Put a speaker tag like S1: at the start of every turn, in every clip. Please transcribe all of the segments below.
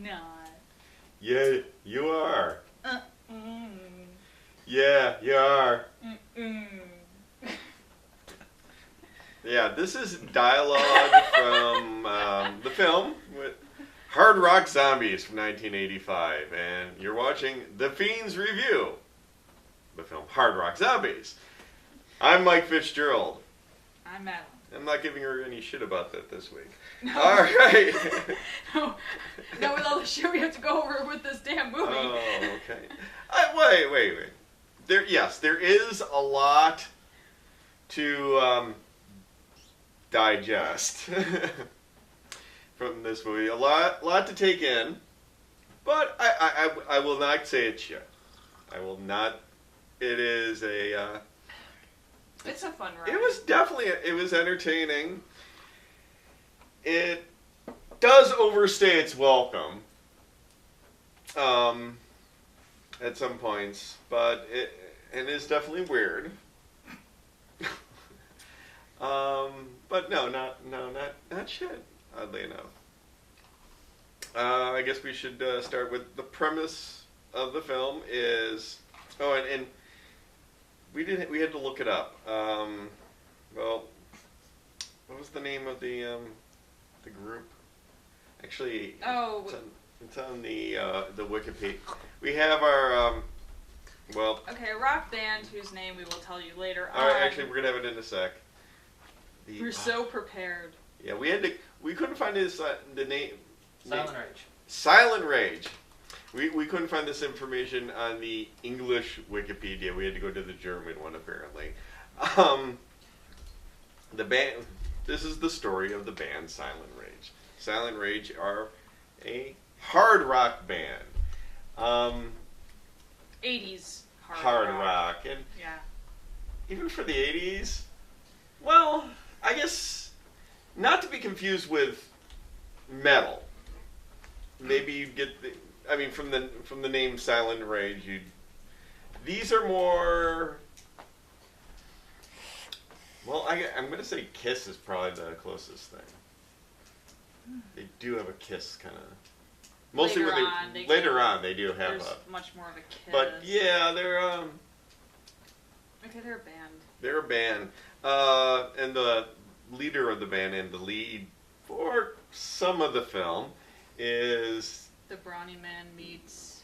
S1: not.
S2: Yeah, you are.
S1: Mm-mm.
S2: Yeah, you are.
S1: Mm-mm.
S2: Yeah, this is dialogue from the film with Hard Rock Zombies from 1985, and you're watching The Fiends review the film Hard Rock Zombies. I'm Mike Fitzgerald.
S1: I'm Madeline.
S2: I'm not giving her any shit about that this week.
S1: No.
S2: All right.
S1: No, with all the shit we have to go over with this damn movie.
S2: Oh, okay. Wait. There is a lot to digest from this movie. A lot to take in, but I will not say it yet. I will not. It is a.
S1: It's a fun ride.
S2: It was definitely. It was entertaining. It does overstay its welcome. At some points, but it is definitely weird. But no, not shit. Oddly enough, I guess we should start with the premise of the film. Is and we had to look it up. Well, what was the name of the group? Actually, it's on the Wikipedia. We have our
S1: Okay, a rock band whose name we will tell you later on.
S2: All right, actually, we're gonna have it in a sec.
S1: We're so prepared.
S2: Yeah, we couldn't find the name.
S3: Silent Rage.
S2: Silent Rage. We couldn't find this information on the English Wikipedia. We had to go to the German one apparently. The band. This is the story of the band Silent Rage. Silent Rage are a hard rock band.
S1: 80s
S2: hard rock. And
S1: yeah.
S2: Even for the 80s, well, I guess not to be confused with metal. Maybe you get from the name Silent Rage, these are more. Well, I'm going to say Kiss is probably the closest thing. They do have a Kiss kind of. Mostly later on they do have
S1: a much more of a Kiss.
S2: But yeah, they're
S1: okay, they're a band.
S2: They're a band, and the leader of the band and the lead for some of the film is
S1: the Brawny Man meets.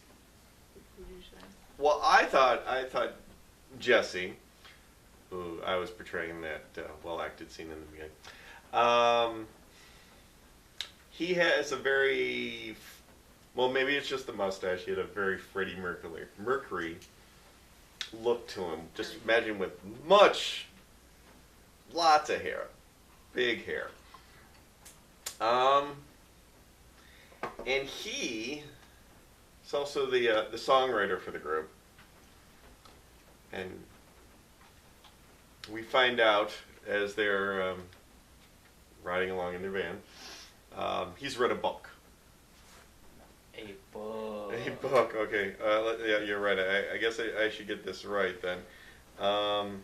S1: Who did you say?
S2: Well, I thought Jesse, who I was portraying that well-acted scene in the beginning. He has a very, well, maybe it's just the mustache. He had a very Freddie Mercury look to him. Just imagine with lots of hair, big hair. And he is also the songwriter for the group. And we find out as they're riding along in their van, he's read a book.
S3: A book.
S2: A book, okay. Yeah, you're right. I guess I should get this right then.
S1: We
S2: Hold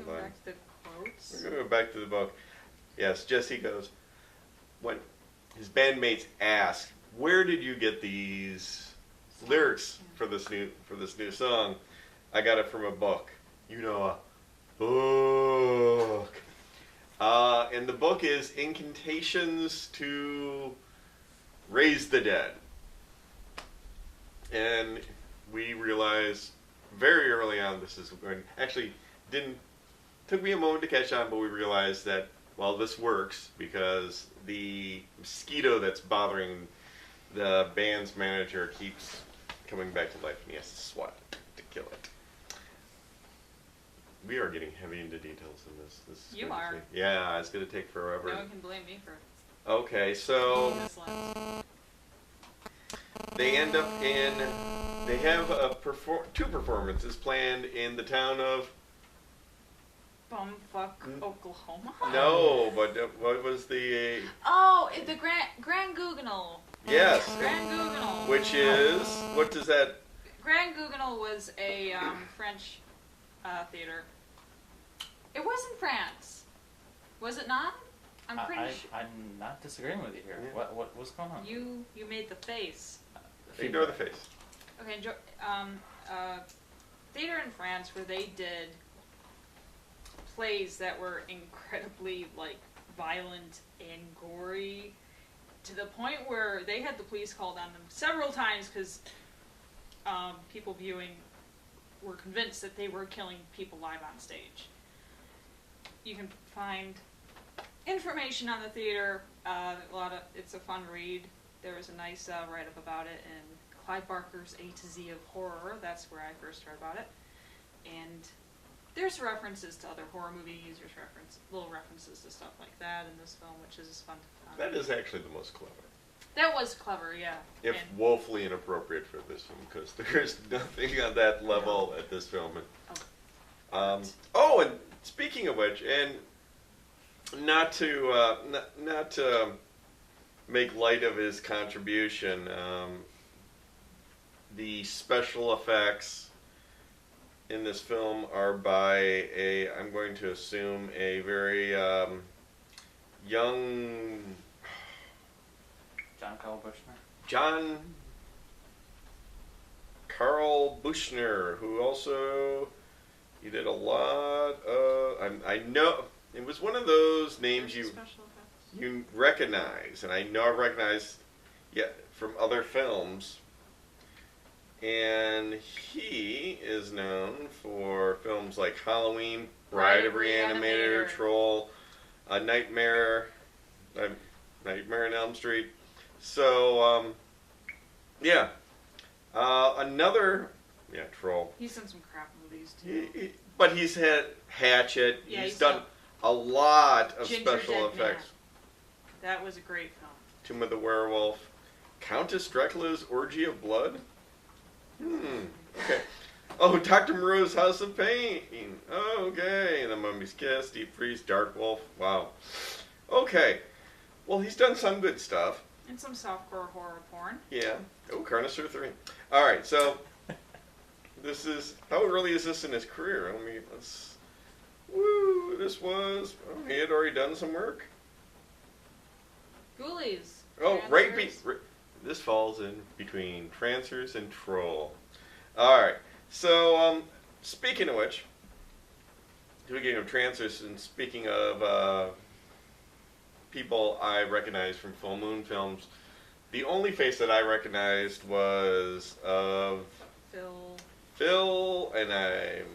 S1: go
S2: on.
S1: back to the quotes.
S2: We're going to go back to the book. Yes, Jesse goes, when his bandmates ask, where did you get these lyrics for this new song? I got it from a book. A book. And the book is Incantations to Raise the Dead. And we realized very early on this is going, actually took me a moment to catch on, but we realized that, well, this works because the mosquito that's bothering the band's manager keeps coming back to life and he has to swat it to kill it. We are getting heavy into details in this.
S1: You are.
S2: Yeah, it's going to take forever.
S1: No one can blame me for
S2: Okay, so
S1: this lens.
S2: they end up they have two performances planned in the town of
S1: Bumfuck, Oklahoma?
S2: No, but what was the...
S1: the Grand Guignol.
S2: Yes.
S1: Grand Guignol.
S2: Which is... What does that...
S1: Grand Guignol was a French theater. It was in France. Was it not? I'm pretty sure.
S3: I'm not disagreeing with you here.
S2: Yeah.
S3: What's going on?
S1: You made the face.
S2: Ignore the face.
S1: Okay, theater in France where they did plays that were incredibly like violent and gory to the point where they had the police called on them several times because people viewing were convinced that they were killing people live on stage. You can find information on the theater. It's a fun read. There was a nice write-up about it in Clive Barker's A to Z of Horror. That's where I first heard about it. And there's references to other horror movies. There's little references to stuff like that in this film, which is fun.
S2: That is actually the most clever.
S1: That was clever, yeah.
S2: If woefully inappropriate for this film, because there's nothing on that level at this film. And speaking of which, and not to make light of his contribution, the special effects in this film are by I'm going to assume, a very young
S3: John
S2: Carl Buchner, who also, he did a lot of, I know, it was one of those names you recognize, and I know I recognize from other films. And he is known for films like Halloween, Bride of Reanimator, Troll, Nightmare on Elm Street. So, Troll.
S1: He's done some crap movies too.
S2: But he's had Hatchet.
S1: Yeah,
S2: he's done a lot of special effects.
S1: Man. That was a great film.
S2: Tomb of the Werewolf, Countess Dracula's Orgy of Blood. Okay. Oh, Dr. Moreau's House of Pain. Okay. The Mummy's Kiss, Deep Freeze, Dark Wolf. Wow. Okay. Well, he's done some good stuff.
S1: And some softcore horror porn.
S2: Yeah. Oh, Carnosaur 3. All right. So, how early is this in his career? He had already done some work.
S1: Ghoulies.
S2: Oh, right. This falls in between Trancers and Troll. All right. So, speaking of which, speaking of Trancers and speaking of people I recognize from Full Moon films, the only face that I recognized was of Phil, and I'm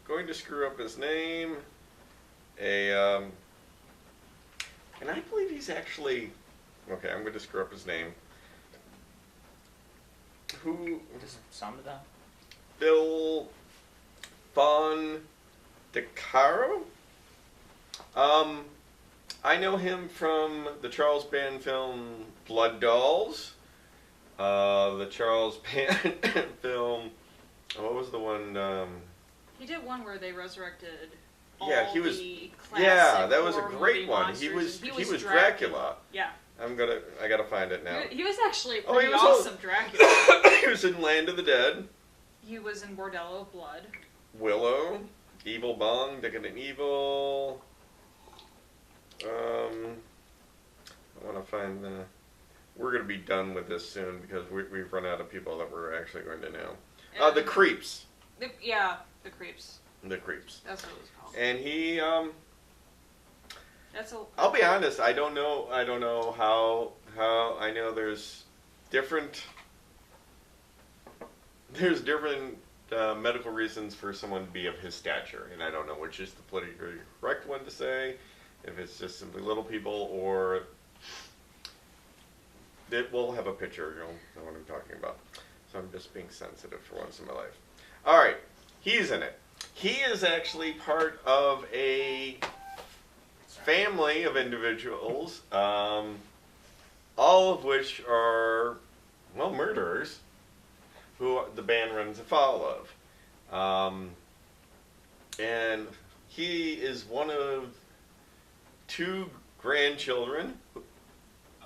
S2: going to screw up his name. And I believe he's actually, okay, I'm going to screw up his name. Who?
S3: Does sound that?
S2: Phil Von DeCaro? I know him from the Charles Band film Blood Dolls. The Charles Band film, what was the one?
S1: He did one where they resurrected
S2: that was a great one. He was Dracula.
S1: Yeah.
S2: I gotta find it now.
S1: He was actually a pretty awesome Dracula.
S2: He was in Land of the Dead.
S1: He was in Bordello of Blood.
S2: Willow, Evil Bong, Decadent Evil. I want to find the... We're going to be done with this soon because we've run out of people that we're actually going to know. The Creeps.
S1: The Creeps.
S2: The Creeps.
S1: That's what it was called.
S2: And he... I'll be honest, I don't know how I know there's different medical reasons for someone to be of his stature, and I don't know which is the politically correct one to say, if it's just simply little people, or we'll have a picture, you'll know what I'm talking about. So I'm just being sensitive for once in my life. All right, he's in it. He is actually part of a family of individuals, all of which are, murderers, who the band runs afoul of. And he is one of two grandchildren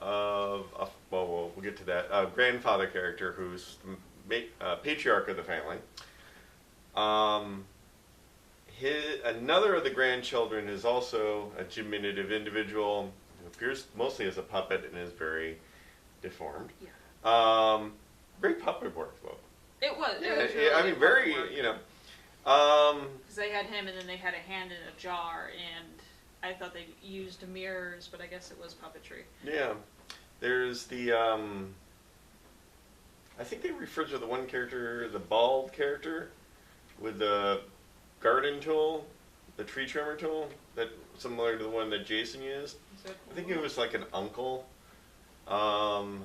S2: of, we'll get to that, a grandfather character who's the patriarch of the family. Another of the grandchildren is also a diminutive individual appears mostly as a puppet and is very deformed.
S1: Yeah.
S2: Great puppet work, though.
S1: It was.
S2: Yeah,
S1: It was really
S2: I mean,
S1: good
S2: very,
S1: puppet work.
S2: you know.
S1: Because they had him, and then they had a hand in a jar, and I thought they used mirrors, but I guess it was puppetry.
S2: Yeah. There's the, I think they refer to the one character, the bald character, with the garden tool, the tree trimmer tool, that similar to the one that Jason used. I think it was like an uncle.
S3: Olaf.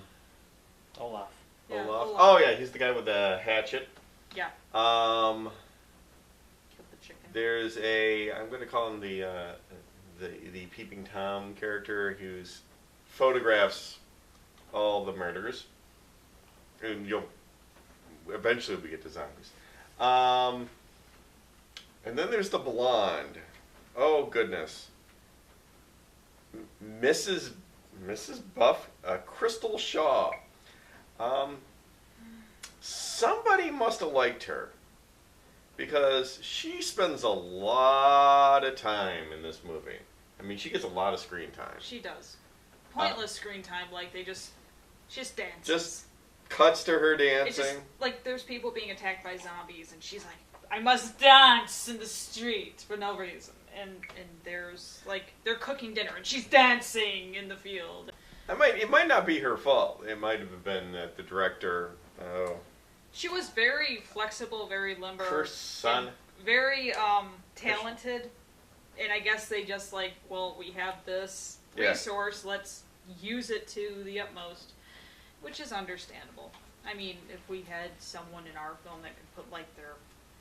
S1: Yeah,
S2: Olaf.
S1: Olaf.
S2: Oh yeah, he's the guy with the hatchet.
S1: Yeah.
S2: Um,
S1: Killed the chicken.
S2: there's I'm going to call him the Peeping Tom character, who's photographs all the murders, and eventually we get to zombies. And then there's the blonde. Oh goodness, Mrs. Buff, Krishna Shah. Somebody must have liked her, because she spends a lot of time in this movie. I mean, she gets a lot of screen time.
S1: She does. Pointless screen time, like she just dances.
S2: Just cuts to her dancing.
S1: It's just, like, there's people being attacked by zombies, and she's like, I must dance in the street for no reason. And there's, like, they're cooking dinner, and she's dancing in the field.
S2: It might not be her fault. It might have been that the director,
S1: She was very flexible, very limber.
S2: her son.
S1: Very talented. And I guess they just like, well, we have this
S2: Yeah.
S1: resource, let's use it to the utmost. Which is understandable. I mean, if we had someone in our film that could put, like, their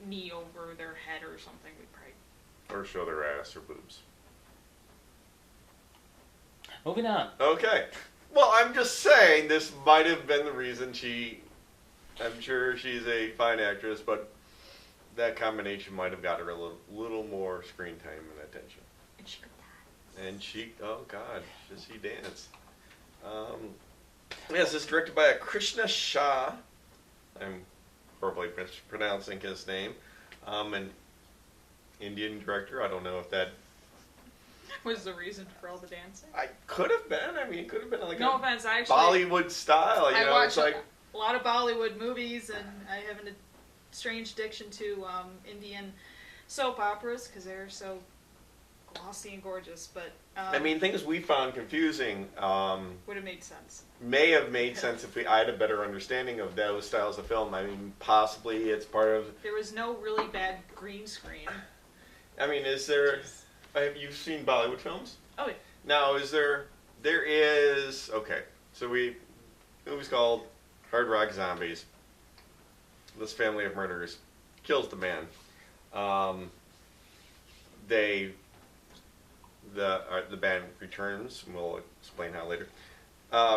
S1: knee over their head or something, we'd probably...
S2: Or show their ass or boobs.
S3: Moving on.
S2: Okay. Well, I'm just saying this might have been the reason I'm sure she's a fine actress, but that combination might have got her a little more screen time and attention.
S1: And she could dance.
S2: Oh God, does she dance? Yes, this is directed by a Krishna Shah. I'm horribly mispronouncing his name. An Indian director. I don't know if that
S1: Was the reason for all the dancing?
S2: I could have been. I mean, it could have been like
S1: No
S2: a
S1: offense, I actually...
S2: Bollywood style. You
S1: I
S2: know,
S1: watch
S2: it's like
S1: a lot of Bollywood movies, and I have a strange addiction to Indian soap operas, because they're so glossy and gorgeous, but...
S2: I mean, things we found confusing
S1: would have made sense.
S2: may have made sense if I had a better understanding of those styles of film. I mean, possibly it's part of...
S1: There was no really bad green screen.
S2: I mean, is there... Have you seen Bollywood films?
S1: Oh, yeah.
S2: Now, there is... Okay, so the movie's called Hard Rock Zombies. This family of murderers kills the man. The band returns, and we'll explain how later,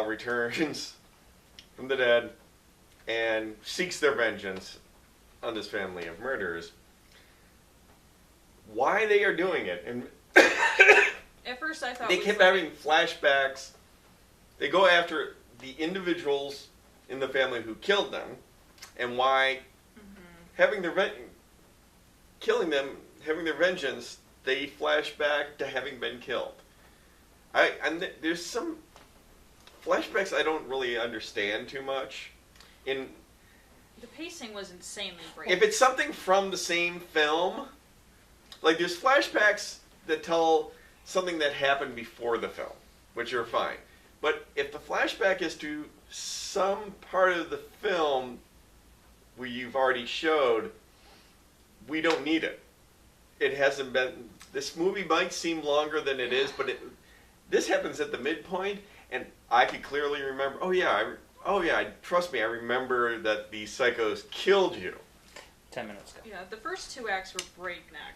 S2: returns from the dead and seeks their vengeance on this family of murderers. Why they are doing it, and
S1: At first I thought
S2: they
S1: it was
S2: kept
S1: like-
S2: having flashbacks. They go after the individuals in the family who killed them, and why having their killing them, having their vengeance, they flash back to having been killed. There's some flashbacks I don't really understand too much. The
S1: pacing was insanely great.
S2: if it's something from the same film, like there's flashbacks that tell something that happened before the film, which are fine. But if the flashback is to some part of the film where you've already showed, we don't need it. It hasn't been... This movie might seem longer than it is, but this happens at the midpoint, and I could clearly remember, trust me, I remember that the psychos killed you.
S3: 10 minutes ago.
S1: Yeah, the first two acts were breakneck.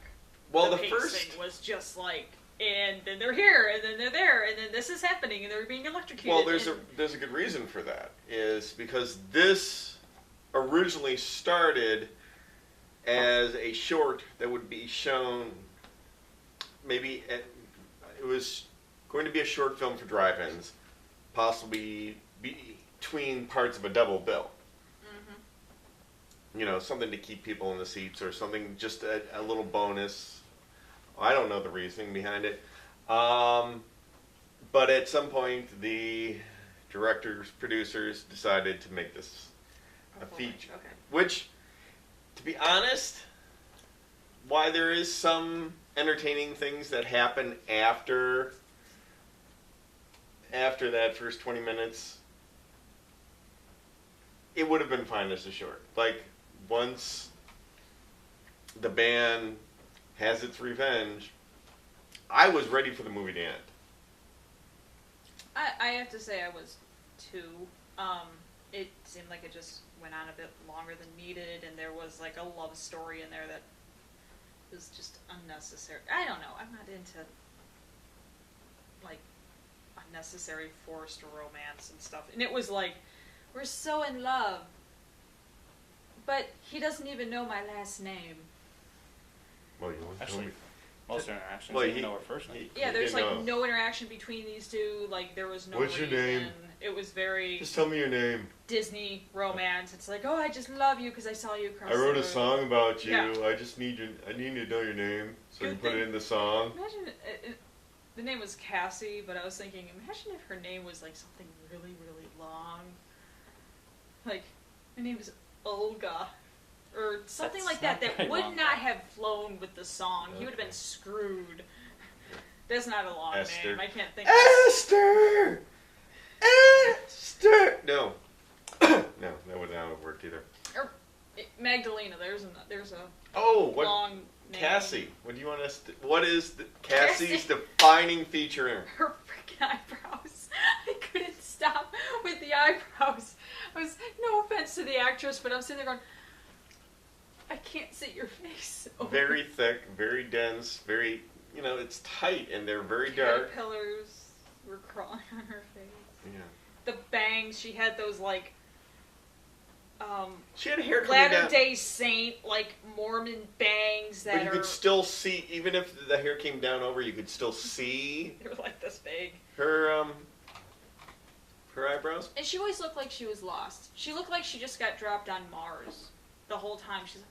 S2: Well,
S1: the
S2: the
S1: pacing
S2: first...
S1: was just like, and then they're here, and then they're there, and then this is happening, and they're being electrocuted.
S2: Well, there's a good reason for that, is because this originally started as a short that would be shown, it was going to be a short film for drive-ins, possibly between parts of a double bill. You know, something to keep people in the seats, or something, just a little bonus. I don't know the reasoning behind it. But at some point, the directors, producers decided to make this a feature.
S1: Okay.
S2: Which, to be honest, why there is some entertaining things that happen after that first 20 minutes, it would have been fine as a short. Like, once the band has its revenge, I was ready for the movie to end.
S1: I have to say I was too. It seemed like it just went on a bit longer than needed, and there was like a love story in there that was just unnecessary. I don't know. I'm not into like unnecessary forced romance and stuff. And it was like, we're so in love, but he doesn't even know my last name.
S2: Well, you want to
S3: Actually, most interactions,
S2: Well,
S3: you know her first name.
S1: Yeah, there's like no interaction between these two. Like there was no
S2: What's your
S1: reason.
S2: name?
S1: It was very
S2: Just tell me your name.
S1: Disney romance. It's like, oh, I just love you because I saw you across
S2: I wrote
S1: the
S2: a
S1: road.
S2: song about you.
S1: Yeah.
S2: I need to know your name so I can
S1: Good
S2: put it
S1: thing-
S2: in the song.
S1: Imagine the name was Cassie, but I was thinking, imagine if her name was like something really, really long. Like, her name is Olga. Or something
S3: That's
S1: like that
S3: not
S1: that
S3: very
S1: would
S3: long.
S1: not have flown with the song. He would have been
S2: Okay.
S1: screwed. That's not a long
S2: Esther.
S1: name. I can't think
S2: Esther! Esther! No. No, that would not have worked either.
S1: Magdalena, there's a
S2: Oh, what?
S1: long name.
S2: Cassie. What do you want us to... What is Cassie's
S1: Cassie.
S2: defining feature in her?
S1: Her freaking eyebrows. I couldn't stop with the eyebrows. No offense to the actress, but I'm sitting there going, I can't see your face.
S2: Very thick, very dense, very... You know, it's tight and they're very dark.
S1: Caterpillars were crawling on her face.
S2: Yeah.
S1: The bangs, she had those like
S2: She had hair coming down.
S1: Latter-day Saint, like Mormon bangs that
S2: But you could still see, even if the hair came down over, you could still see
S1: they were like this big.
S2: her eyebrows.
S1: And she always looked like she was lost. She looked like she just got dropped on Mars the whole time. She's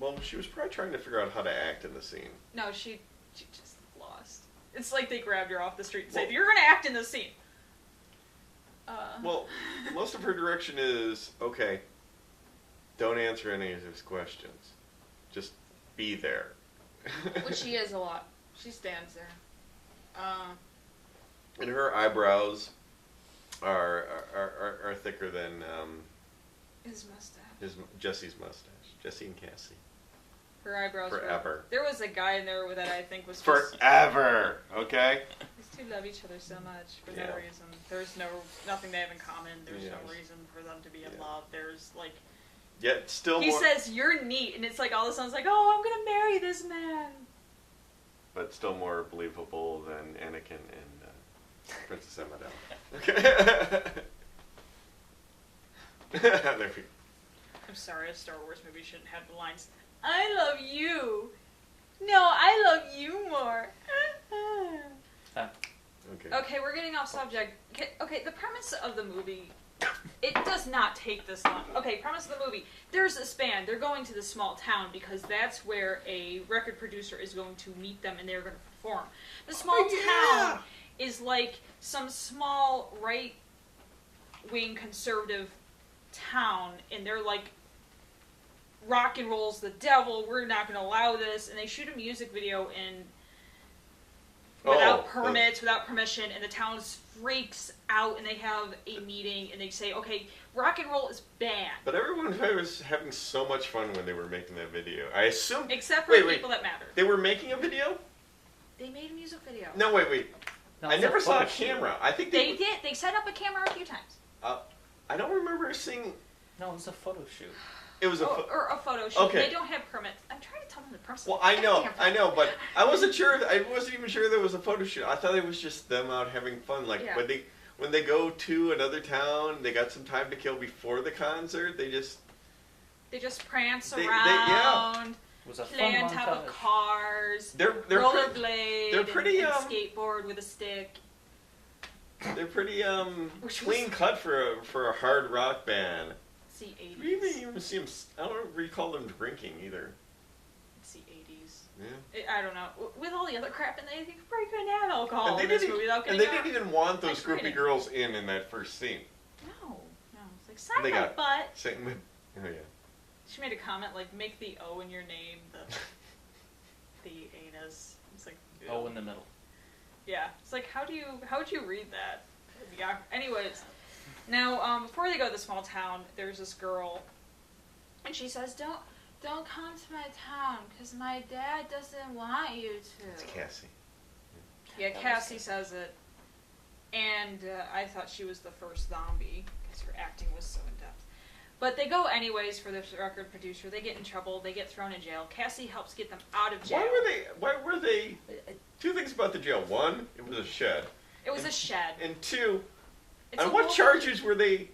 S2: Well, she was probably trying to figure out how to act in the scene.
S1: no, she just lost. It's like they grabbed her off the street and said,
S2: Well-
S1: "You're gonna act in this scene."
S2: Well, most of her direction is, okay, don't answer any of his questions. Just be there.
S1: which she is a lot. She stands there.
S2: And her eyebrows are thicker than
S1: His mustache.
S2: Jesse's mustache. Jesse and Cassie.
S1: Her eyebrows.
S2: Forever.
S1: There was a guy in there that I think was just,
S2: Forever, okay?
S1: these two love each other so much for
S2: Yeah.
S1: no reason. There's nothing they have in common. There's no
S2: Yes.
S1: reason for them to be in
S2: Yeah.
S1: love. There's like
S2: Yet still
S1: he
S2: more,
S1: says you're neat, and it's like all of a sudden it's like, oh, I'm gonna marry this man.
S2: but still more believable than Anakin and Princess Amidala. Okay. There we go.
S1: I'm sorry, a Star Wars movie shouldn't have the lines, I love you. No, I love you more.
S2: Okay.
S1: Okay, we're getting off subject. Okay, the premise of the movie, it does not take this long. Okay, premise of the movie. There's this band. They're going to this small town because that's where a record producer is going to meet them and they're going to perform. The small town is like some small right-wing conservative town, and they're like, rock and roll's the devil, we're not going to allow this, and they shoot a music video in without permits, without permission, and the town freaks out, and they have a meeting, and they say, okay, rock and roll is banned.
S2: But everyone was having so much fun when they were making that video. I assume...
S1: Except for the people that matter.
S2: They were making a video?
S1: They made a music video.
S2: No, wait.
S3: No,
S2: I
S3: it's
S2: never saw a
S3: photo shoot.
S2: camera. I think
S1: They did. They set up a camera a few times.
S2: I don't remember seeing...
S3: No, it was a photo shoot.
S2: It was a...
S1: Or a photo shoot.
S2: Okay.
S1: They don't have permits. I'm trying to tell them the premise.
S2: Well, I know, but I wasn't sure. I wasn't even sure there was a photo shoot. I thought it was just them out having fun. Like
S1: Yeah.
S2: when they go to another town, they got some time to kill before the concert. They just
S1: prance
S2: They-
S1: around,
S3: It was a
S1: play
S3: fun
S1: on top of
S3: montage.
S1: cars,
S2: they're
S1: rollerblade,
S2: they're pretty,
S1: and skateboard with a stick.
S2: they're pretty
S1: Which
S2: clean
S1: was-
S2: cut for a hard rock band.
S1: See 80s.
S2: We didn't even see them. I don't recall them drinking either.
S1: See 80s. I don't know. With all the other crap, and they probably couldn't have alcohol
S2: And
S1: in this movie without getting
S2: they didn't even want those
S1: Like
S2: groupie
S1: reading.
S2: girls in that first scene.
S1: No. It's like, sign
S2: They
S1: my
S2: got-
S1: butt.
S2: Same with, oh yeah.
S1: She made a comment like, make the O in your name the anus. It's like, ew.
S3: Oh, in the middle.
S1: Yeah. It's like, how would you read that? Yeah. Anyways, now before they go to the small town, there's this girl, and she says, Don't come to my town, because my dad doesn't want you to.
S2: It's Cassie.
S1: Yeah,
S3: That
S1: Cassie
S3: was
S1: says it. And I thought she was the first zombie, because her acting was so in-depth. But they go anyways for this record producer. They get in trouble. They get thrown in jail. Cassie helps get them out of jail.
S2: Why were they, two things about the jail. One, it was a shed.
S1: It was a shed.
S2: And two,
S1: It's
S2: on
S1: a
S2: what
S1: local-
S2: charges were they?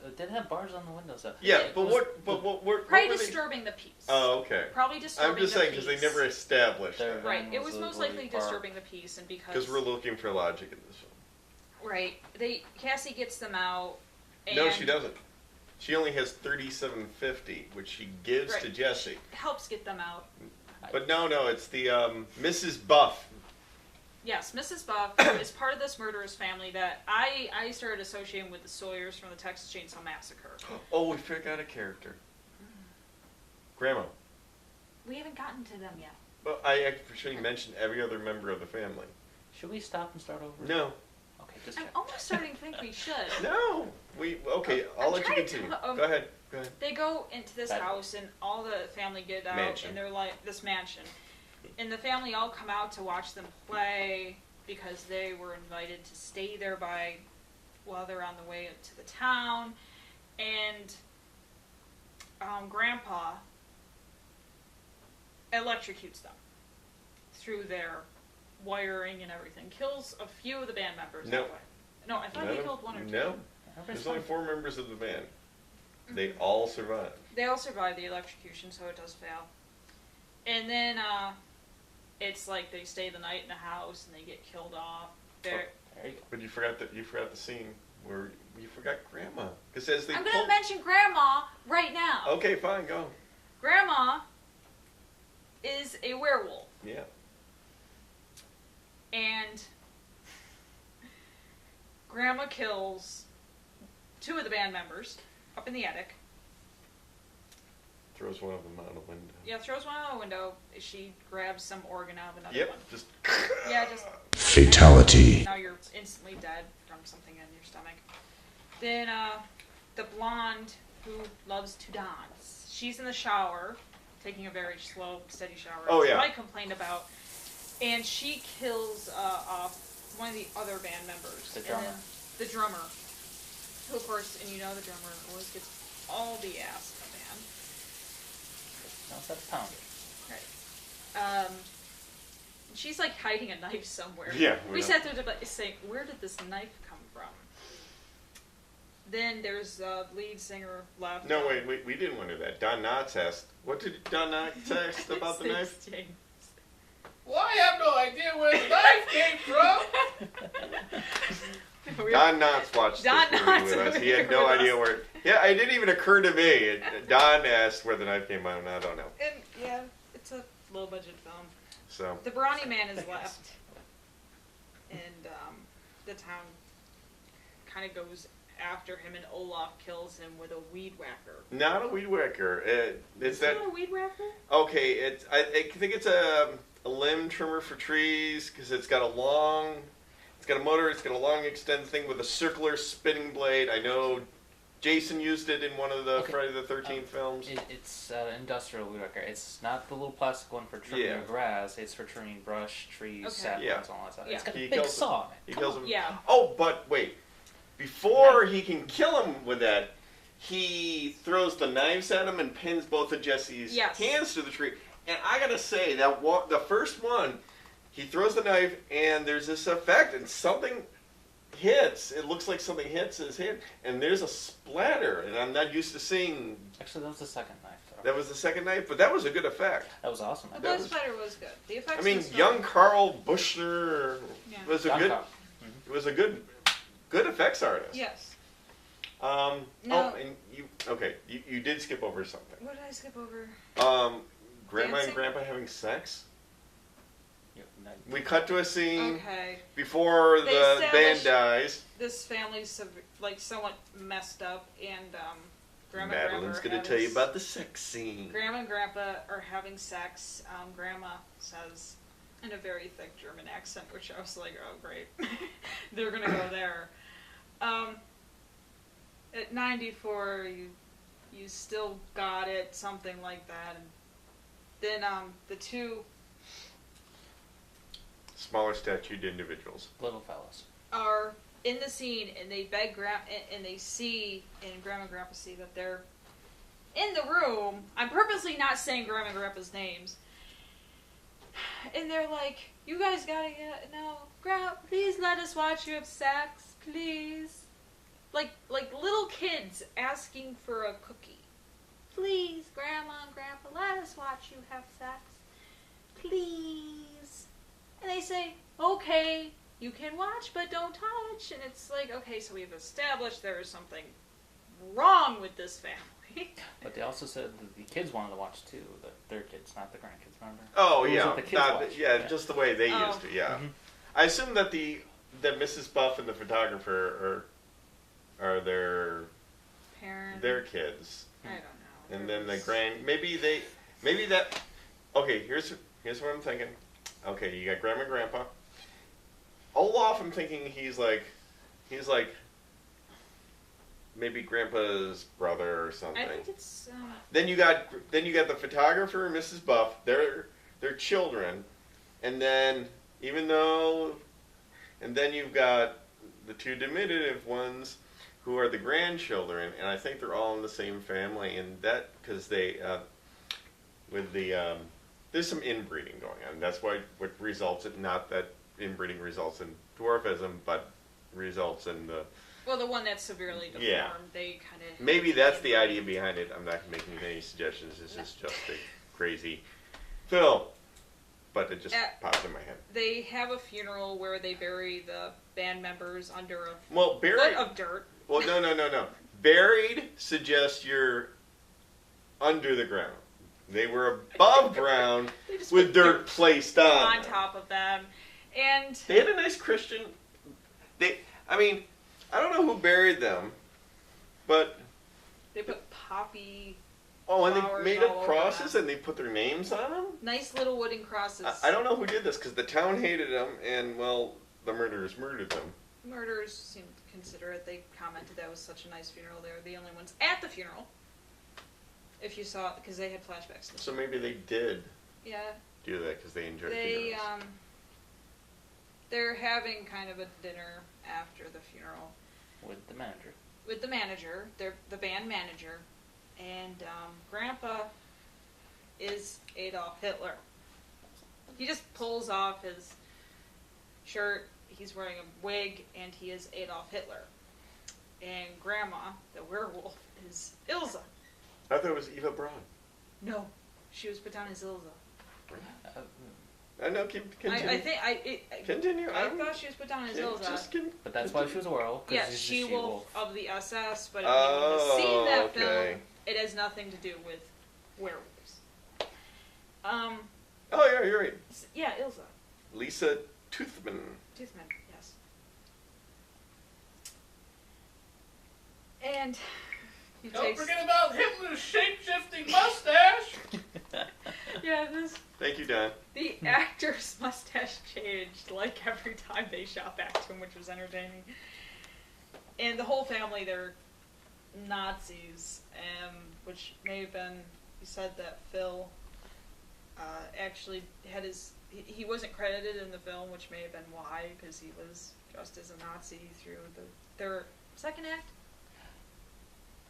S3: It did have bars on the windows. Though.
S2: Yeah,
S3: It
S2: but
S3: was-
S2: what were
S1: Probably
S2: they?
S1: disturbing the peace.
S2: Oh, okay.
S1: Probably disturbing
S2: I'm just
S1: the
S2: saying, because
S1: peace.
S2: they never established
S3: They're-
S2: that.
S1: Right. It
S3: was
S1: was
S3: a
S1: most likely
S3: bloody bar.
S1: disturbing the peace, and
S2: Because we're looking for logic in this film.
S1: Right. Cassie gets them out. And
S2: No, she doesn't. She only has $37.50, which she gives to
S1: Right.
S2: Jesse.
S1: helps get them out.
S2: But no, it's the Mrs. Buff.
S1: Yes, Mrs. Buff is part of this murderous family that I started associating with the Sawyers from the Texas Chainsaw Massacre.
S2: Oh, we forgot a character. Grandma.
S1: We haven't gotten to them yet.
S2: Well, I actually mentioned every other member of the family.
S3: Should we stop and start over?
S2: No.
S3: Okay, just
S1: I'm
S3: check.
S1: almost starting to think we should.
S2: No. Okay, I'll
S1: I'm
S2: let you
S1: trying to
S2: continue.
S1: tell-
S2: Go ahead.
S1: They go into this
S3: That-
S1: house and all the family get out
S2: Mansion.
S1: and they're like this mansion. And the family all come out to watch them play because they were invited to stay there while they're on the way to the town. And Grandpa electrocutes them through their wiring and everything. Kills a few of the band members
S2: No.
S1: that way. No, I thought he killed one or two.
S2: No.
S3: Everybody's
S2: There's only
S3: fine.
S2: 4 members of the band. They
S1: Mhm.
S2: all survived.
S1: They all survive the electrocution, so it does fail. And then it's like they stay the night in the house and they get killed off. They're,
S3: There you go.
S2: But you forgot the scene where you forgot Grandma. Because as they
S1: I'm gonna mention Grandma right now.
S2: Okay, fine, go.
S1: Grandma is a werewolf,
S2: Yeah.
S1: and Grandma kills 2 of the band members up in the attic.
S2: Throws one of them out a window.
S1: Yeah, throws one out the window. She grabs some organ out of another
S2: Yep.
S1: one.
S2: Just.
S1: Yeah, just.
S4: Fatality.
S1: Now you're instantly dead from something in your stomach. Then the blonde who loves to dance. She's in the shower, taking a very slow, steady shower.
S2: Oh, yeah.
S1: I complained about. And she kills off one of the other band members.
S3: The
S1: And
S3: drummer.
S1: then the drummer. Who, of course, and you know the drummer always gets all the ass in the band.
S3: No, that's Pounder.
S1: Right. She's like hiding a knife somewhere.
S2: Yeah,
S1: We sat there saying, where did this knife come from? Then there's lead singer left.
S2: No, wait, we didn't want to do that. Don Knotts asked, what did Don Knotts ask about the knife?
S1: James.
S5: Well, I have no idea where the knife came from.
S2: Don Knotts watched
S1: Don
S2: this
S1: Knotts
S2: movie with us.
S1: was
S2: He had
S1: here
S2: no
S1: with
S2: idea
S1: us.
S2: where. Yeah, it didn't even occur to me. Don asked where the knife came from. I don't know.
S1: And yeah, it's a low budget film.
S2: So
S1: The brawny man is left, and the town kind of goes after him, and Olaf kills him with a weed whacker.
S2: not a weed whacker. It's
S1: Is
S2: that.
S1: it a weed whacker?
S2: Okay, I think it's a limb trimmer for trees because it's got a motor. It's got a long extended thing with a circular spinning blade. I know Jason used it in one of the
S3: Okay.
S2: Friday the 13th films.
S3: It's industrial weed whacker. It's not the little plastic one for trimming
S2: Yeah.
S3: your grass. It's for trimming brush, trees,
S1: Okay.
S3: saplings,
S2: Yeah.
S3: all that stuff.
S1: Yeah.
S3: It's got a
S2: He
S3: big
S2: kills
S3: saw in
S2: He
S3: it.
S2: kills him.
S1: Yeah.
S2: Oh, but wait. Before he can kill him with that, he throws the knives at him and pins both of Jesse's
S1: Yes.
S2: hands to the tree. And I gotta say that the first one, he throws the knife and there's this effect and something hits. It looks like something hits his hand and there's a splatter. And I'm not used to seeing.
S3: Actually, that was the second knife. Though.
S2: That was the second knife, but that was a good effect.
S3: That was awesome.
S1: The
S2: That
S1: blood
S2: was-
S1: spider was good. The effects.
S2: I mean,
S1: was still-
S2: young Carl Bushner
S1: Yeah.
S2: was a
S3: Don
S2: good.
S3: Cobb.
S2: It was a good effects artist.
S1: Yes.
S2: Oh,
S1: No.
S2: and you did skip over something.
S1: What did I skip over?
S2: Grandma
S1: Dancing?
S2: and Grandpa having sex?
S3: Yeah, no,
S2: We cut to a scene
S1: Okay.
S2: before
S1: They
S2: the
S1: established-
S2: band dies.
S1: This family's like somewhat messed up, and Grandma and
S2: Madeline's
S1: Grandpa
S2: going to tell you about the sex scene.
S1: Grandma and Grandpa are having sex. Grandma says in a very thick German accent, which I was like, oh great, they're gonna go there. At 94, you still got it, something like that, and then the two
S2: Smaller statued individuals.
S3: little fellas.
S1: are in the scene, and they beg and they see, and Grandma and Grandpa see that they're in the room. I'm purposely not saying Grandma and Grandpa's names. And they're like, you guys gotta get, no, Grandma, please let us watch you have sex, please. Like little kids asking for a cookie. Please, Grandma and Grandpa, let us watch you have sex. Please. And they say, okay, you can watch, but don't touch. And it's like, okay, so we've established there is something wrong with this family.
S3: But they also said that the kids wanted to watch too. Their kids, not the grandkids. Remember?
S2: Oh,
S3: It was
S2: yeah.
S3: what the kids
S2: Not,
S3: watched.
S2: yeah, just the way they
S1: Oh.
S2: used to, yeah.
S3: Mhm.
S2: I assume that that Mrs. Buff and the photographer are
S1: Parent.
S2: their kids.
S1: I don't know.
S2: And
S1: There
S2: then the
S1: was-
S2: maybe that, okay, here's what I'm thinking. Okay, you got Grandma and Grandpa. Olaf, I'm thinking he's like maybe Grandpa's brother or something.
S1: I think it's.
S2: Then you got the photographer and Mrs. Buff. They're children, and then you've got the two diminutive ones who are the grandchildren, and I think they're all in the same family, and that because they there's some inbreeding going on. That's what results in, not that inbreeding results in dwarfism, but results in the.
S1: Well, the one that's severely deformed,
S2: Yeah.
S1: they kind of.
S2: Maybe that's the idea behind it. I'm not making any suggestions. This is just a crazy film. But it just popped in my head.
S1: They have a funeral where they bury the band members under a
S2: Well,
S1: foot
S2: buried.
S1: of dirt.
S2: Well, no. Buried suggests you're under the ground. They were above ground
S1: They just
S2: with
S1: put
S2: dirt placed on them.
S1: top of them, and
S2: They had a nice Christian. I don't know who buried them, but
S1: they put poppy,
S2: and they
S1: flowers
S2: made
S1: all
S2: up
S1: over
S2: crosses
S1: them.
S2: and they put their names on them.
S1: nice little wooden crosses.
S2: I don't know who did this because the town hated them, and well, the murderers murdered them.
S1: Murderers seemed considerate. They commented that was such a nice funeral. They were the only ones at the funeral. If you saw it, because they had flashbacks.
S2: So maybe they did
S1: Yeah,
S2: do that because they enjoyed
S1: they
S2: funerals.
S1: they're having kind of a dinner after the funeral
S3: With the manager.
S1: with the manager. They're the band manager, and Grandpa is Adolf Hitler. He just pulls off his shirt. He's wearing a wig, and he is Adolf Hitler. And Grandma, the werewolf, is Ilse.
S2: I thought it was Eva Braun.
S1: No, she was put down as Ilse.
S2: I know. Continue.
S1: I think
S2: Continue.
S1: I thought she was put down as Ilse.
S3: But that's why she was a werewolf. 'cause
S1: Yeah,
S3: she's a
S1: she-wolf of the SS, but if
S2: Oh,
S1: you have seen that
S2: okay.
S1: film, it has nothing to do with werewolves.
S2: Oh yeah, you're right.
S1: Yeah, Ilse.
S2: Lisa Toothman.
S1: Toothman, yes. And he
S5: Don't
S1: takes.
S5: forget about Hitler's shape-shifting mustache.
S1: Yeah, this.
S2: Thank you, Don.
S1: The actor's mustache changed like every time they shot back to him, which was entertaining. And the whole family, they're Nazis, which may have been. He said that Phil actually had his. He wasn't credited in the film, which may have been why, because he was dressed as a Nazi through their second act.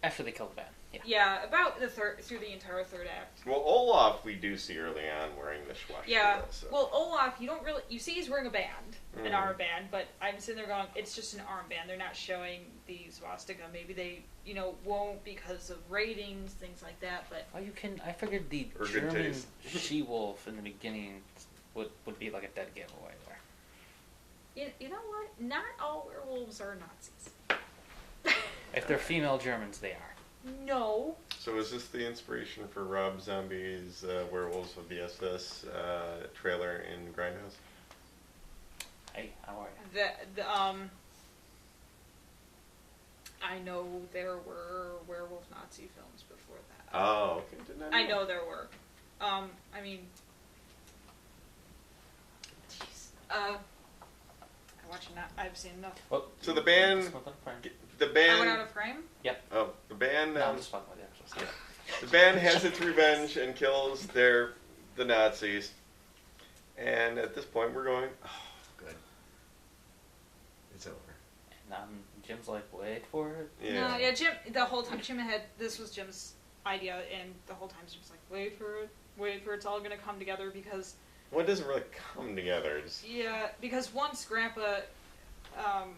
S3: After they killed the band. Yeah.
S1: Yeah, about through the entire third act.
S2: Well, Olaf, we do see early on wearing the swastika.
S1: Yeah.
S2: So.
S1: Well, Olaf, you see he's wearing a band, an
S2: Mhm.
S1: armband, but I'm sitting there going, it's just an armband. They're not showing the swastika. Maybe they, won't because of ratings, things like that. But
S3: Oh, you can. I figured the
S2: Or good
S3: German
S2: taste.
S3: she-wolf in the beginning would be like a dead giveaway there.
S1: you know what? Not all werewolves are Nazis.
S3: If they're female Germans, they are.
S1: No.
S2: So is this the inspiration for Rob Zombie's Werewolves of the SS trailer in Grindhouse?
S3: Hey, how are you?
S1: I know there were werewolf Nazi films before that.
S2: Oh, okay. Didn't
S1: I know there were. I mean, jeez. I've seen enough.
S3: Well,
S2: So the band,
S1: I went out of frame?
S2: oh, the band,
S3: No, I'm just fucking with you, actually.
S2: the band has its revenge and kills the Nazis. And at this point, we're going, oh, good. It's over.
S3: And Jim's like, wait for it.
S2: Yeah.
S1: No, yeah, Jim, the whole time, this was Jim's idea, and the whole time Jim's like, wait for it, it's all gonna come together, because...
S2: Well, it doesn't really come together. It's...
S1: Yeah, because once Grandpa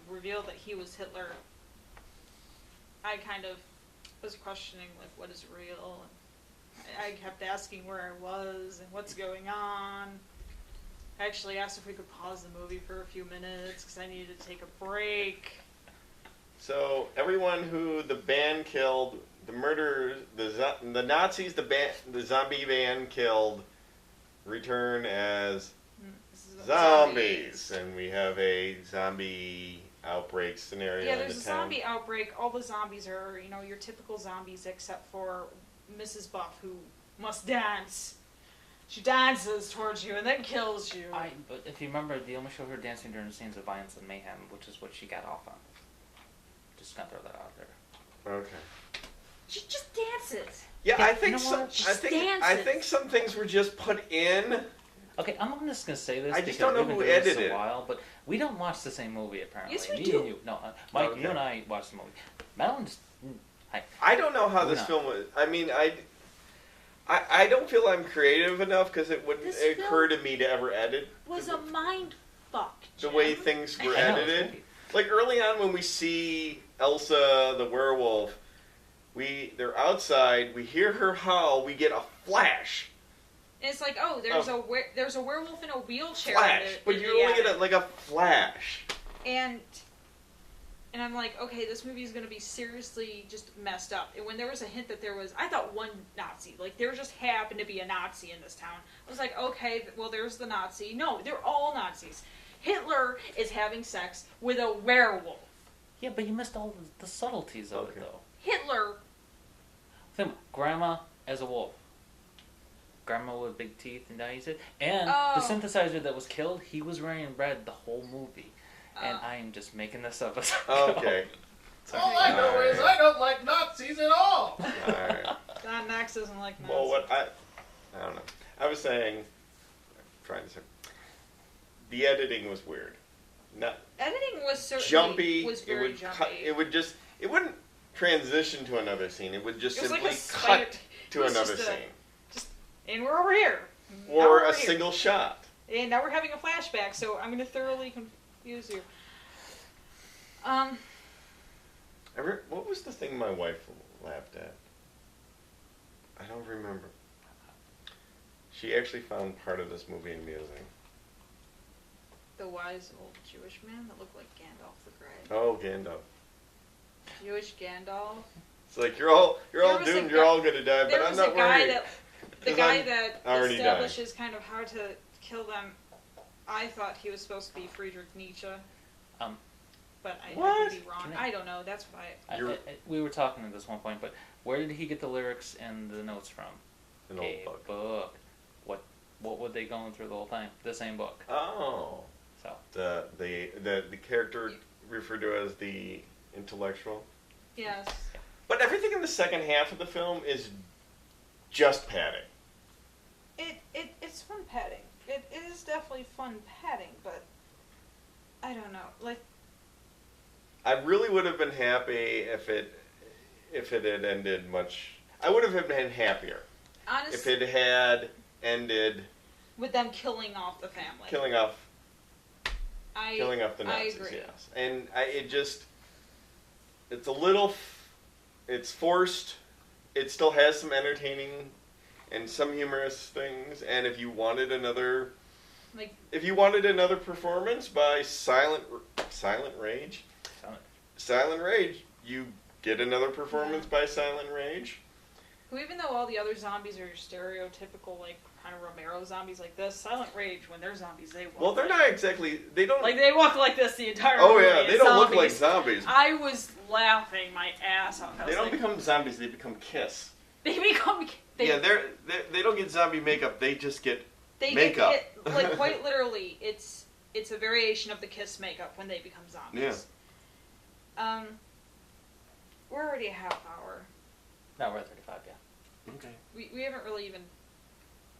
S1: revealed that he was Hitler, I kind of was questioning, like, what is real, and I kept asking where I was, and what's going on. I actually asked if we could pause the movie for a few minutes, because I needed to take a break.
S2: So everyone who the band killed, the murderers, the Nazis, the zombie band killed, return as zombies, and we have a zombie outbreak scenario
S1: Yeah,
S2: in
S1: there's
S2: the
S1: a
S2: town.
S1: zombie outbreak. All the zombies are, your typical zombies, except for Mrs. Buff, who must dance. She dances towards you and then kills you.
S3: But if you remember, they only show her dancing during the scenes of violence and mayhem, which is what she got off on. Just gonna throw that out there.
S2: Okay.
S1: She just dances.
S2: Yeah,
S3: Hey,
S2: I think
S3: you know
S2: some.
S3: what?
S1: She
S2: I
S1: dances.
S2: think some things were just put in.
S3: Okay, I'm just gonna say this
S2: I just
S3: because
S2: don't know
S3: we've been
S2: who
S3: doing this
S2: edited
S3: a
S2: it.
S3: while, but we don't watch the same movie apparently.
S1: Yes, we
S3: Me
S1: do.
S3: and you. No, Mike,
S2: Okay.
S3: you and I watched the movie. Madeline just. Hi.
S2: I don't know how
S3: Who
S2: this
S3: knows?
S2: film was. I mean, I don't feel I'm creative enough because it wouldn't
S1: This
S2: occur to me to ever edit
S1: Was a mind fuck.
S2: the
S1: Jim.
S2: way things were
S3: I know, it's
S2: edited.
S3: great.
S2: Like early on when we see Elsa the werewolf, they're outside, we hear her howl, we get a flash.
S1: And it's like, oh, there's a werewolf in a wheelchair.
S2: Flash. But
S1: in
S2: you
S1: the
S2: only
S1: attic.
S2: get a flash.
S1: And I'm like, okay, this movie is going to be seriously just messed up. And when there was a hint that I thought one Nazi, like there just happened to be a Nazi in this town. I was like, okay, well there's the Nazi. No, they're all Nazis. Hitler is having sex with a werewolf.
S3: Yeah, but you missed all the subtleties of
S2: Okay.
S3: it, though.
S1: Hitler,
S3: Think, Grandma as a wolf. Grandma with big teeth and eyes. And
S1: Oh.
S3: the synthesizer that was killed, he was wearing red the whole movie. And
S1: Oh.
S3: I am just making this up as I go.
S2: Okay.
S5: All I know is I don't like Nazis at all.
S2: Alright.
S1: Don Max doesn't like Nazis.
S2: Well, what I don't know. I was saying, trying to say, the editing was weird. Not
S1: Editing was certainly
S2: jumpy.
S1: was
S2: It
S1: very
S2: would
S1: jumpy.
S2: cut. It wouldn't transition to another scene. It would just
S1: It was like
S2: simply
S1: a spider-
S2: cut
S1: it
S2: to
S1: was
S2: another
S1: just a-
S2: scene,
S1: And we're over here. Now
S2: or
S1: we're
S2: a
S1: over here.
S2: single shot.
S1: And now we're having a flashback, so I'm going to thoroughly confuse you.
S2: What was the thing my wife laughed at? I don't remember. She actually found part of this movie amusing.
S1: The wise old Jewish man that looked like Gandalf the Grey.
S2: Oh, Gandalf.
S1: Jewish Gandalf.
S2: It's like you're all
S1: There was a
S2: doomed.
S1: guy-
S2: You're all gonna die, but
S1: There
S2: I'm
S1: was
S2: not
S1: a guy
S2: worried.
S1: that the
S2: 'Cause
S1: guy
S2: I'm
S1: that
S2: already
S1: establishes kind of how to kill them. I thought he was supposed to be Friedrich Nietzsche. But I
S2: What?
S1: could be wrong.
S3: Can
S1: I don't know. That's what
S3: We were talking at this one point, but where did he get the lyrics and the notes from?
S2: An
S3: A
S2: old book.
S3: What were they going through the whole time? The same book.
S2: Oh.
S3: So
S2: The character referred to as the intellectual.
S1: Yes.
S2: But everything in the second half of the film is just padding.
S1: It's fun padding. It is definitely fun padding, but I don't know. Like,
S2: I really would have been happy if it had ended much. I would have been happier
S1: honestly,
S2: if it had ended
S1: with them killing off the family.
S2: killing off
S1: I
S2: the
S1: I
S2: Nazis.
S1: agree.
S2: Yes, and it's a little, it's forced. It still has some entertaining and some humorous things. And if you wanted another performance by Silent Rage, you get another performance by Silent Rage.
S1: Who, even though all the other zombies are your stereotypical, like, kind of Romero zombies like this, Silent Rage, when they're zombies, they walk.
S2: Well, they're not exactly. They don't.
S1: Like, they walk like this the entire
S2: Oh
S1: movie.
S2: yeah, they don't look like zombies.
S1: I was laughing my ass off.
S2: They don't become zombies. They become Kiss.
S1: They become.
S2: Yeah, they don't get zombie makeup. They just get
S1: they
S2: makeup.
S1: Get, like, quite literally, it's a variation of the Kiss makeup when they become zombies. Yeah. We're already a half hour.
S3: No, we're at 35, yeah.
S2: Okay.
S1: We haven't really even.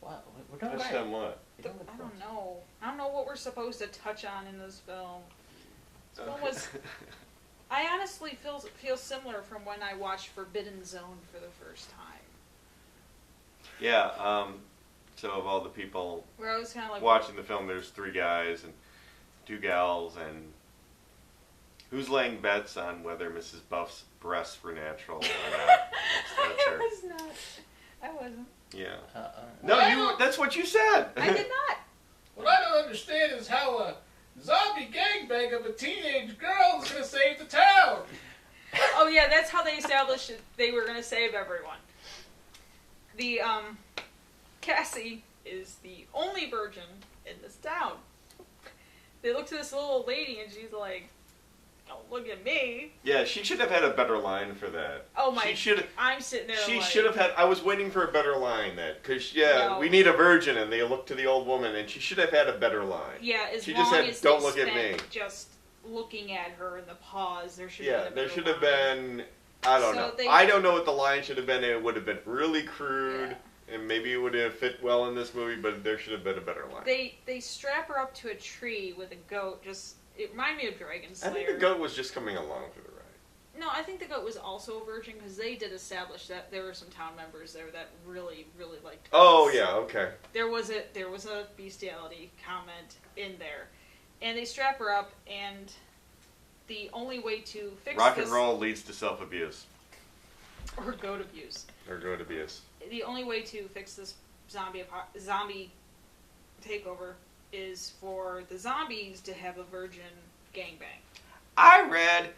S3: What? We're doing
S2: Touched
S3: great.
S2: on what?
S1: I don't know. I don't know what we're supposed to touch on in this film. This film was. I honestly feel similar from when I watched Forbidden Zone for the first time.
S2: Yeah. So of all the people
S1: Where I was kind of like
S2: watching the film, there's 3 guys and 2 gals, and who's laying bets on whether Mrs. Buff's breasts were natural or not? That's her.
S1: I was not. I wasn't.
S2: Yeah.
S5: Well,
S2: No, that's what you said.
S1: I did not.
S5: What I don't understand is how a zombie gangbang of a teenage girl is going to save the town.
S1: Oh yeah, that's how they established it. They were going to save everyone. The Cassie is the only virgin in this town. They look to this little lady and she's like, "Don't look at me."
S2: Yeah, she should have had a better line for that.
S1: Oh my!
S2: She should.
S1: I'm sitting there.
S2: She
S1: like,
S2: should have had. I was waiting for a better line. Because
S1: No.
S2: we need a virgin, and they look to the old woman, and she should have had a better line.
S1: Yeah, as
S2: she
S1: long
S2: just said,
S1: as
S2: "Don't
S1: they
S2: look at
S1: spent
S2: me."
S1: just looking at her in the pause, there should.
S2: Yeah,
S1: have been a
S2: there
S1: better
S2: should have
S1: line.
S2: been. I don't
S1: So
S2: know. I don't know what the line should have been. It would have been really crude,
S1: Yeah.
S2: and maybe it would have fit well in this movie. But there should have been a better line.
S1: They strap her up to a tree with a goat. It reminded me of Dragon Slayer.
S2: I think the goat was just coming along for the ride.
S1: No, I think the goat was also a virgin because they did establish that there were some town members there that really, really liked.
S2: Oh
S1: goats.
S2: yeah, okay.
S1: There was a bestiality comment in there, and they strap her up, and the only way to fix
S2: Rock
S1: this,
S2: and roll leads to self-abuse.
S1: or goat abuse.
S2: Or goat abuse.
S1: The only way to fix this zombie takeover is for the zombies to have a virgin gangbang.
S2: I read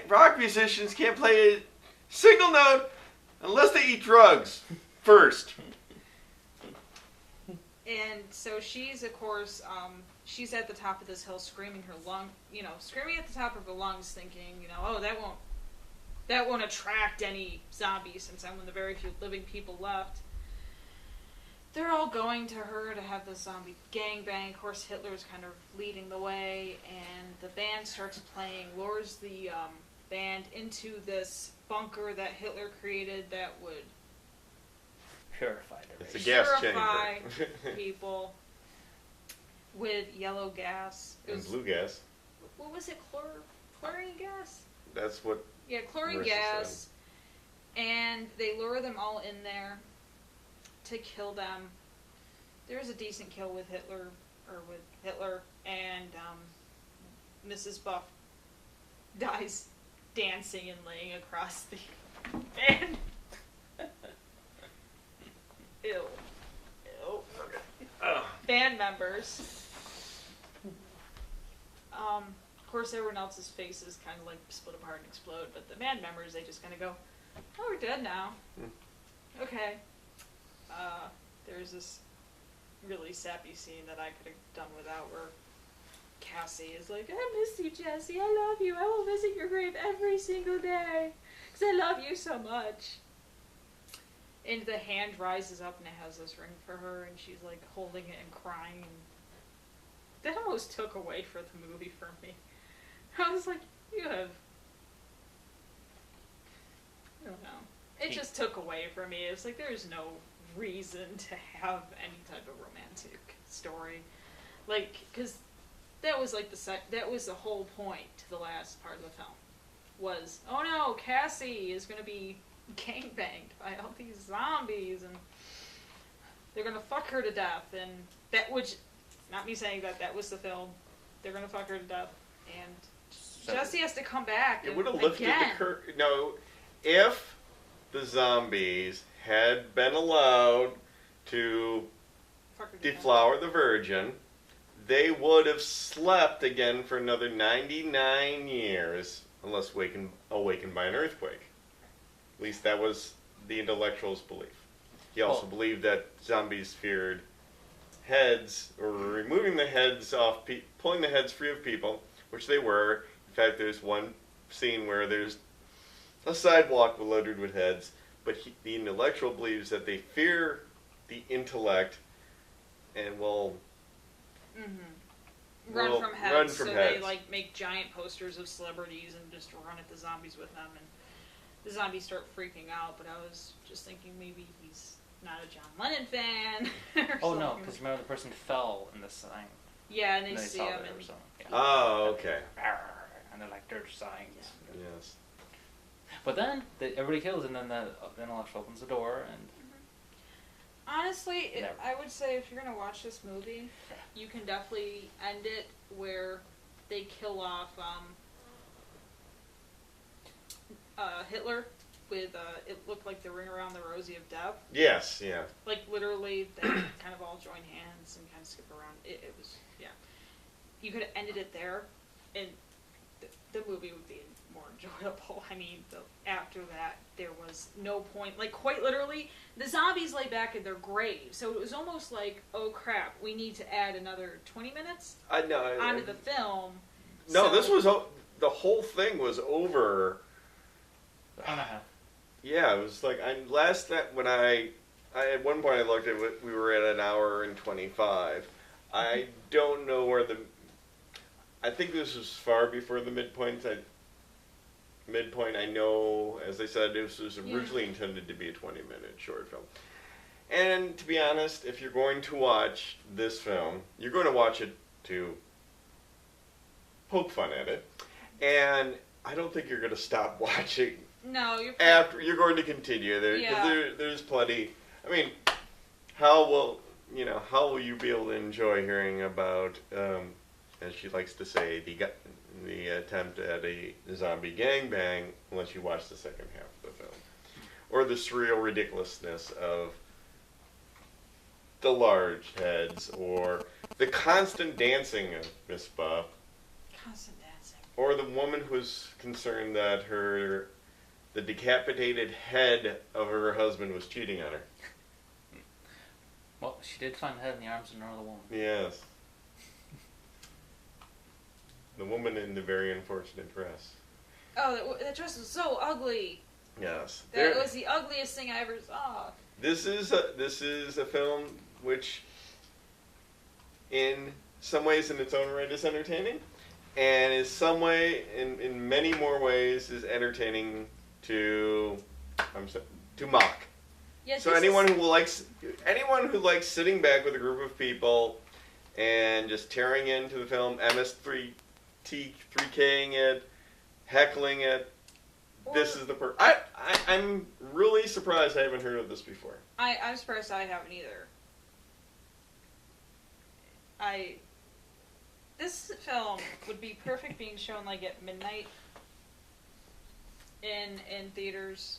S2: rock musicians can't play a single note unless they eat drugs first.
S1: And so she's, of course, she's at the top of this hill screaming screaming at the top of her lungs, thinking, oh, that won't attract any zombies since I'm one of the very few living people left. They're all going to her to have the zombie gangbang. Of course, Hitler's kind of leading the way, and the band starts playing, lures the band into this bunker that Hitler created that would
S3: Purified
S2: It's a
S3: erase.
S2: gas
S1: purify
S2: chamber.
S1: people with yellow gas. It
S2: And
S1: was,
S2: blue gas.
S1: what was it? Chlorine gas?
S2: That's what.
S1: Yeah, chlorine
S2: Marissa
S1: gas. And they lure them all in there to kill them. There's a decent kill with Hitler, and Mrs. Buff dies dancing and laying across the band. Ew. Band members. Of course, everyone else's faces kind of like split apart and explode, but the band members, they just kind of go, "Oh, we're dead now." Okay. There's this really sappy scene that I could have done without, where Cassie is like, "I miss you, Jesse. I love you. I will visit your grave every single day because I love you so much." And the hand rises up and it has this ring for her, and she's like holding it and crying. That almost took away for the movie for me. I was like, I don't know. It just took away from me. It's like there's no reason to have any type of romantic story, like, because that was like that was the whole point to the last part of the film. Was, oh no, Cassie is gonna be gangbanged by all these zombies and they're gonna fuck her to death, and that, which, not me saying that was the film. They're gonna fuck her to death, and Jesse has to come back.
S2: It would have lifted the curtain. No, if the zombies had been allowed to deflower the virgin, they would have slept again for another 99 years unless awakened by an earthquake. At least that was the intellectual's belief. He also believed that zombies feared heads, or removing the heads off, pulling the heads free of people, which they were. In fact, there's one scene where there's a sidewalk loaded with heads, but the intellectual believes that they fear the intellect and will
S1: run from heads.
S2: Run from
S1: so
S2: heads.
S1: They like make giant posters of celebrities and just run at the zombies with them, and the zombies start freaking out. But I was just thinking maybe he's not a John Lennon fan. Or
S3: Oh no,
S1: something.
S3: because remember the person fell in the sign.
S1: Yeah, and they
S3: And
S1: see
S3: saw
S1: him,
S3: it or
S1: and
S3: something. Yeah.
S2: Oh, okay.
S3: And they're like, there's signs.
S2: Yes.
S3: But then everybody kills, and then the intellectual opens the door, and
S1: honestly,
S3: Never.
S1: I would say if you're gonna watch this movie, you can definitely end it where they kill off Hitler with it looked like the ring around the rosy of death.
S2: Yes, yeah.
S1: Like literally, they kind of all join hands and kind of skip around. It was You could have ended it there, and the movie would be more enjoyable. I mean, after that, there was no point. Like, quite literally, the zombies lay back in their graves. So it was almost like, oh crap, we need to add another 20 minutes onto the film.
S2: No,
S1: So-
S2: this was the whole thing was over. Yeah, it was like when I at one point I looked at it, we were at an hour and 25. I don't know where I think this was far before the midpoint. I know, as I said, this was originally intended to be a 20-minute short film. And to be honest, if you're going to watch this film, you're going to watch it to poke fun at it. And I don't think you're going to stop watching.
S1: No,
S2: You're going to continue there, because there's plenty. I mean, how will you be able to enjoy hearing about, as she likes to say, the attempt at a zombie gangbang unless you watch the second half of the film, or the surreal ridiculousness of the large heads, or the constant dancing of Miss Buff,
S1: constant dancing,
S2: or the woman who's concerned that the decapitated head of her husband was cheating on her.
S3: Well, she did find the head in the arms of another woman.
S2: Yes. The woman in the very unfortunate dress.
S1: Oh, that dress was so ugly.
S2: Yes.
S1: That was the ugliest thing I ever saw.
S2: This is a film which, in some ways, in its own right, is entertaining, and in many more ways, is entertaining to mock.
S1: Yeah,
S2: So anyone who likes sitting back with a group of people and just tearing into the film, MS3K'ing it, heckling it, this is the I'm really surprised I haven't heard of this before.
S1: I'm surprised I haven't either. This film would be perfect being shown like at midnight in theaters,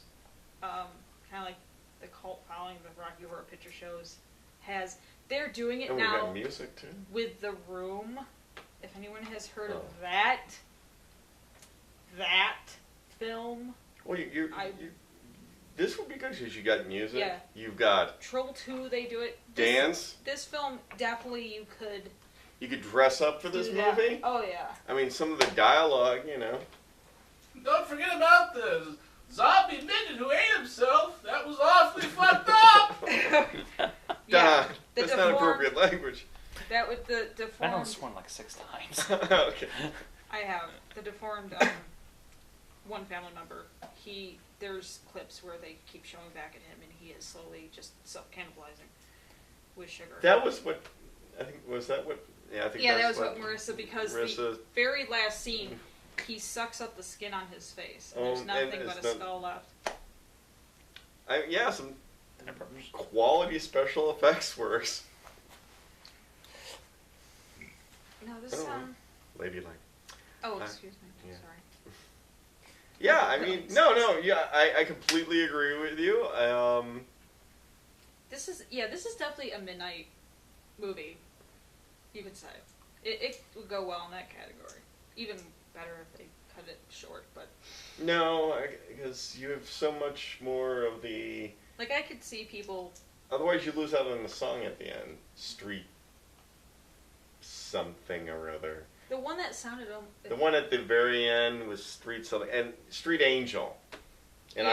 S1: kind of like the cult following the Rocky Horror Picture Shows has. They're doing it
S2: And
S1: now
S2: we've got music too.
S1: with The Room. If anyone has heard of
S2: Oh.
S1: that film,
S2: Well, this would be good because you got music.
S1: Yeah.
S2: You've got
S1: Troll 2, they do it.
S2: dance.
S1: This film, definitely you could
S2: You could dress up for this
S1: do that.
S2: movie.
S1: Oh, yeah.
S2: I mean, some of the dialogue,
S5: Don't forget about the zombie midget who ate himself. That was awfully fucked up.
S1: Yeah. The
S2: That's not
S1: deformed-
S2: appropriate language.
S1: That with the
S3: I know
S1: deformed...
S3: it's sworn like 6 times.
S2: Okay.
S1: I have. The deformed one family member, there's clips where they keep showing back at him and he is slowly just self-cannibalizing with sugar.
S2: That was what, I think, was that what, yeah, I think
S1: Yeah, that
S2: that's
S1: was what Marissa, because the
S2: Marissa,
S1: very last scene, he sucks up the skin on his face and there's
S2: and
S1: nothing but
S2: it's
S1: a
S2: not-
S1: skull left.
S2: some quality special effects works.
S1: No, this,
S2: I don't know. Ladylike.
S1: oh, excuse me,
S2: yeah.
S1: sorry.
S2: Yeah, I mean, no, yeah, I completely agree with you.
S1: This is definitely a midnight movie, you could say. It would go well in that category. Even better if they cut it short, but
S2: No, because you have so much more of the...
S1: like I could see people.
S2: Otherwise you lose out on the song at the end. Street something or other.
S1: The one that sounded.
S2: The one at the very end was Street something, and Street Angel. And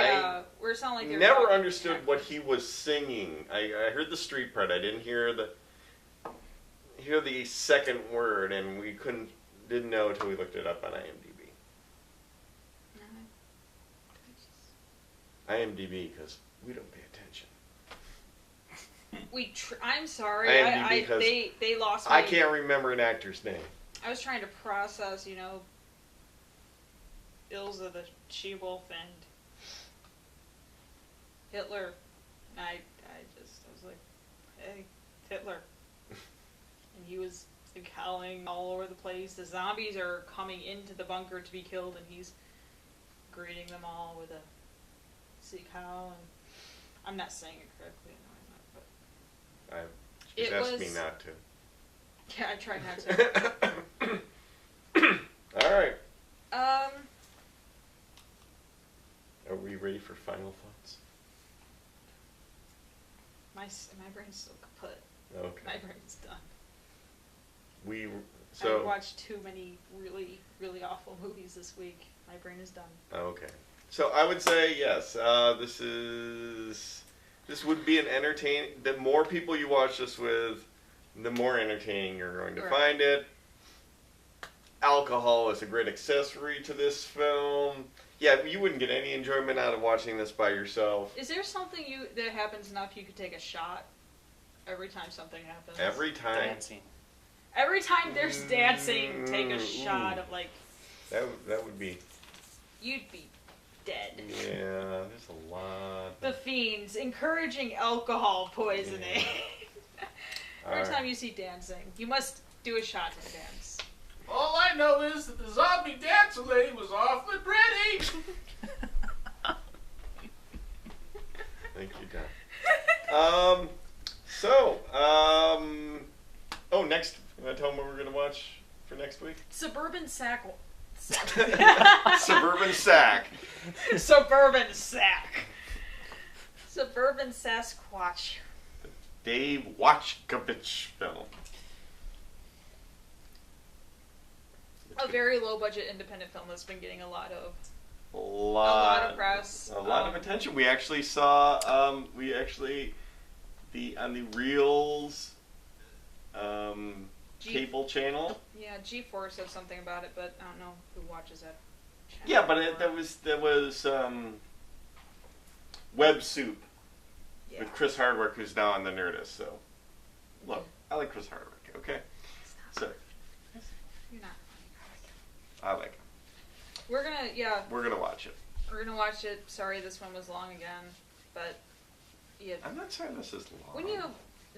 S1: where it sounded like they were
S2: never
S1: talking
S2: understood
S1: tech.
S2: what he was singing. I heard the street part. I didn't hear the second word, and we didn't know until we looked it up on IMDb. IMDb, because we don't pay attention.
S1: I'm sorry.
S2: IMDb, because
S1: They lost me.
S2: I can't remember an actor's name.
S1: I was trying to process, Ilza the She-Wolf and Hitler. And I was like, hey, Hitler. And he was like, howling all over the place. The zombies are coming into the bunker to be killed, and he's greeting them all with a sea cow. And I'm not saying it correctly, I know I'm not, but
S2: Just
S1: it
S2: asked
S1: was-
S2: me not to.
S1: yeah, I try not to.
S2: All right.
S1: um,
S2: Are we ready for final thoughts?
S1: my brain's still kaput.
S2: Okay.
S1: My brain's done.
S2: So
S1: I watched too many really, really awful movies this week. My brain is done.
S2: okay. So I would say yes. This would be an entertaining. The more people you watch this with, the more entertaining you're going to
S1: Right.
S2: find it. Alcohol is a great accessory to this film. Yeah, you wouldn't get any enjoyment out of watching this by yourself.
S1: Is there something that happens enough you could take a shot every time something happens?
S2: Every time.
S3: Dancing.
S1: Every time there's dancing, take a shot of like
S2: That would be.
S1: you'd be dead.
S2: Yeah, there's a lot.
S1: The Fiends encouraging alcohol poisoning. Every
S2: Alright.
S1: time you see dancing, you must do a shot to dance.
S5: All I know is that the zombie dancer lady was awfully pretty.
S2: Thank you, Don. Oh, next, you want to tell them what we're going to watch for next week?
S1: Suburban sack.
S2: Suburban Sack.
S1: Suburban sack. Suburban Sasquatch.
S2: Dave Watchkovich film.
S1: A very low budget independent film that's been getting a lot of
S2: A lot
S1: of press.
S2: A lot of attention. We actually saw, on the Reels cable channel.
S1: Yeah, G4 said something about it, but I don't know who watches that channel.
S2: Yeah, but there was Web Soup
S1: Yeah.
S2: with Chris Hardwick, who's now on the Nerdist. So, look, I like Chris Hardwick. Okay, so
S1: You're not.
S2: I like him.
S1: We're gonna
S2: We're gonna watch it.
S1: watch it. Sorry, this one was long again, but yeah.
S2: I'm not saying this is long.
S1: When you have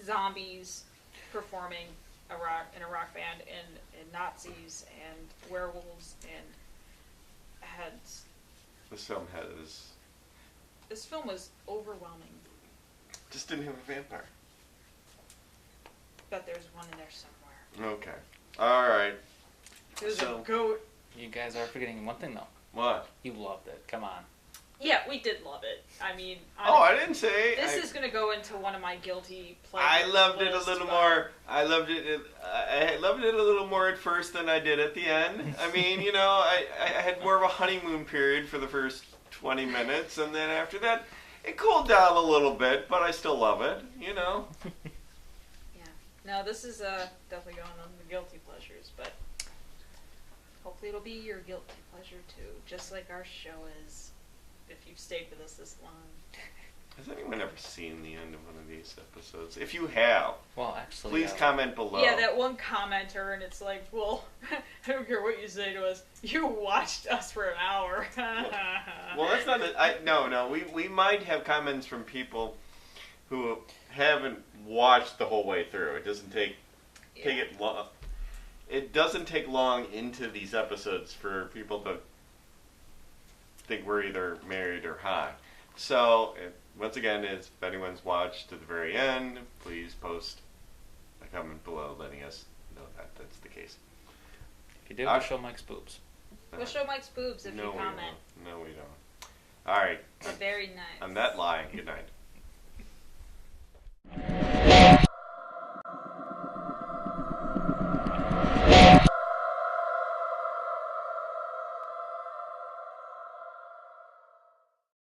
S1: zombies performing in a rock band and Nazis and werewolves and heads,
S2: This film has
S1: this film was overwhelming.
S2: just didn't have a vampire.
S1: But there's one in there somewhere.
S2: Okay. All right.
S1: There's
S2: So-
S1: a goat.
S3: You guys are forgetting one thing though.
S2: What?
S3: You loved it. Come on.
S1: Yeah, we did love it. I mean,
S2: Oh, I didn't say.
S1: this is gonna go into one of my guilty pleasures.
S2: I loved it a
S1: lists,
S2: little
S1: but-
S2: more. I loved it a little more at first than I did at the end. I mean, I had more of a honeymoon period for the first 20 minutes, and then after that, it cooled down a little bit, but I still love it.
S1: Yeah. No, this is definitely going on the guilty pleasures, but hopefully it'll be your guilty pleasure too, just like our show is. If you've stayed with us this long.
S2: Has anyone ever seen the end of one of these episodes? If you have,
S3: Well, actually,
S2: please comment below.
S1: Yeah, that one commenter, and it's like, well, I don't care what you say to us. You watched us for an hour.
S2: Well, that's not it. No. We might have comments from people who haven't watched the whole way through. It doesn't take it long. It doesn't take long into these episodes for people to think we're either married or high. So, once again, if anyone's watched to the very end, please post a comment below letting us know that that's the case.
S3: If you do,
S2: All
S3: we'll
S2: right.
S3: show Mike's boobs.
S1: We'll show Mike's boobs if
S2: No,
S1: you
S2: we
S1: comment.
S2: don't. No, we don't. All right.
S1: They're very nice.
S2: On that lie, good night.